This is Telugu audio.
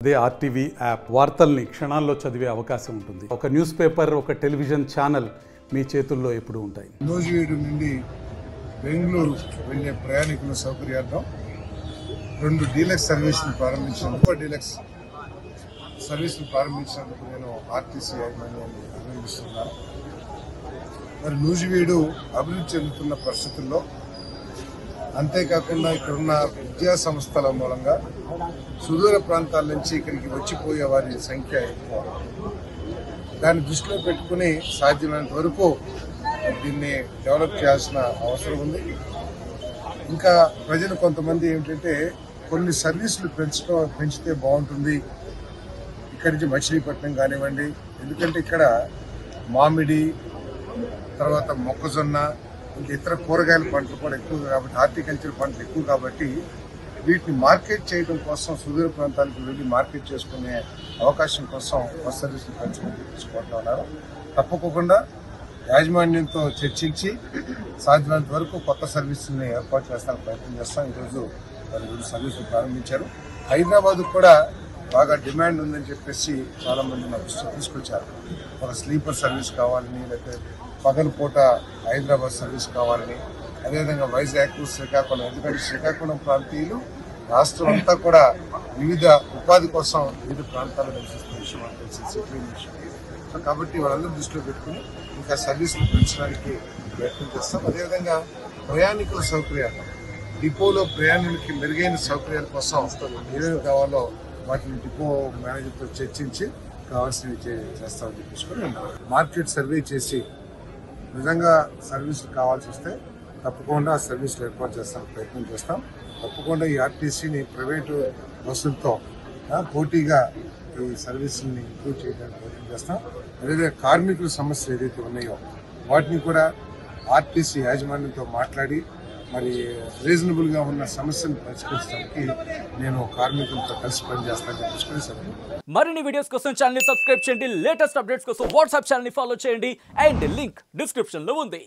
అదే ఆర్టీవీ యాప్ వార్తల్ని క్షణాల్లో చదివే అవకాశం ఉంటుంది. ఒక న్యూస్ పేపర్, ఒక టెలివిజన్ ఛానల్ మీ చేతుల్లో ఎప్పుడూ ఉంటాయి. నూజివీడు నుండి బెంగళూరు వెళ్లే ప్రయాణికుల సౌకర్యార్థం 2 డీలక్స్ సర్వీసులు ప్రారంభించినందుకు నేను ఆర్టీసీ యాజమాన్యాన్ని అభినందిస్తున్నాను. మరి నూజివీడు అభివృద్ధి చెందుతున్న పరిస్థితుల్లో, అంతేకాకుండా ఇక్కడున్న విద్యా సంస్థల మూలంగా సుదూర ప్రాంతాల నుంచి ఇక్కడికి వచ్చిపోయే వారి సంఖ్య ఎక్కువ. దాన్ని దృష్టిలో పెట్టుకుని సాధ్యమైనంత వరకు దీన్ని డెవలప్ చేయాల్సిన అవసరం ఉంది. ఇంకా ప్రజలు కొంతమంది ఏమిటంటే కొన్ని సర్వీసులు పెంచితే బాగుంటుంది, ఇక్కడి నుంచి మచిలీపట్నం కానివ్వండి, ఎందుకంటే ఇక్కడ మామిడి, తర్వాత మొక్కజొన్న, ఇంకా ఇతర కూరగాయల పంటలు కూడా ఎక్కువ కాబట్టి, హార్టికల్చర్ పంటలు ఎక్కువ కాబట్టి వీటిని మార్కెట్ చేయడం కోసం సుదూర ప్రాంతాలకు వెళ్ళి మార్కెట్ చేసుకునే అవకాశం కోసం బస్ సర్వీసులు పెంచుకుంటూ తీసుకుంటా ఉన్నారు. తప్పకుండా యాజమాన్యంతో చర్చించి సాధ్యమైనంత వరకు కొత్త సర్వీసుల్ని ఏర్పాటు చేస్తానికి ప్రయత్నం చేస్తాం. ఈరోజు 2 సర్వీసులు ప్రారంభించారు. హైదరాబాద్ కూడా బాగా డిమాండ్ ఉందని చెప్పేసి చాలా మంది నా దృష్టికి తీసుకొచ్చారు. ఒక స్లీపర్ సర్వీస్ కావాలని, లేకపోతే పగలపూట హైదరాబాద్ సర్వీస్ కావాలని, అదేవిధంగా వైజాగ్, శ్రీకాకుళం, ఎందుకంటే శ్రీకాకుళం ప్రాంతీయులు రాష్ట్రం అంతా కూడా వివిధ ఉపాధి కోసం వివిధ ప్రాంతాల్లో నివసిస్తున్న విషయం మనకు తెలిసిన విషయం. సో కాబట్టి వాళ్ళందరూ దృష్టిలో పెట్టుకుని ఇంకా సర్వీసులు పెంచడానికి ప్రయత్నం చేస్తాం. అదేవిధంగా ప్రయాణికుల సౌకర్యాలు, డిపోలో ప్రయాణికులకి మెరుగైన సౌకర్యాల కోసం ఏమేమి కావాలో వాటిని డిపో మేనేజర్తో చర్చించి కావాల్సినవి చేస్తామని చెప్పేసుకొని మార్కెట్ సర్వే చేసి నిజంగా సర్వీసులు కావాల్సి వస్తే తప్పకుండా ఆ సర్వీసులు ఏర్పాటు చేస్తానికి ప్రయత్నం చేస్తాం. తప్పకుండా ఈ ఆర్టీసీని ప్రైవేటు బస్సులతో పోటీగా ఈ సర్వీసుల్ని ఇంప్రూవ్ చేయడానికి ప్రయత్నం చేస్తాం. అదేవిధంగా కార్మికుల సమస్యలు ఏదైతే ఉన్నాయో వాటిని కూడా ఆర్టీసీ యాజమాన్యంతో మాట్లాడి మరి రీజనబుల్గా ఉన్న సమస్యను పరిష్కరించడానికి నేను కార్మికులతో కలిసి పనిచేస్తానని చెప్పేసి మరిన్ని వీడియోస్ కోసం ఛానల్ ని సబ్స్క్రైబ్ చేయండి. లేటెస్ట్ అప్డేట్స్ కోసం వాట్సాప్ ఛానల్ ని ఫాలో చేయండి. అండ్ లింక్ డిస్క్రిప్షన్ లో ఉంది.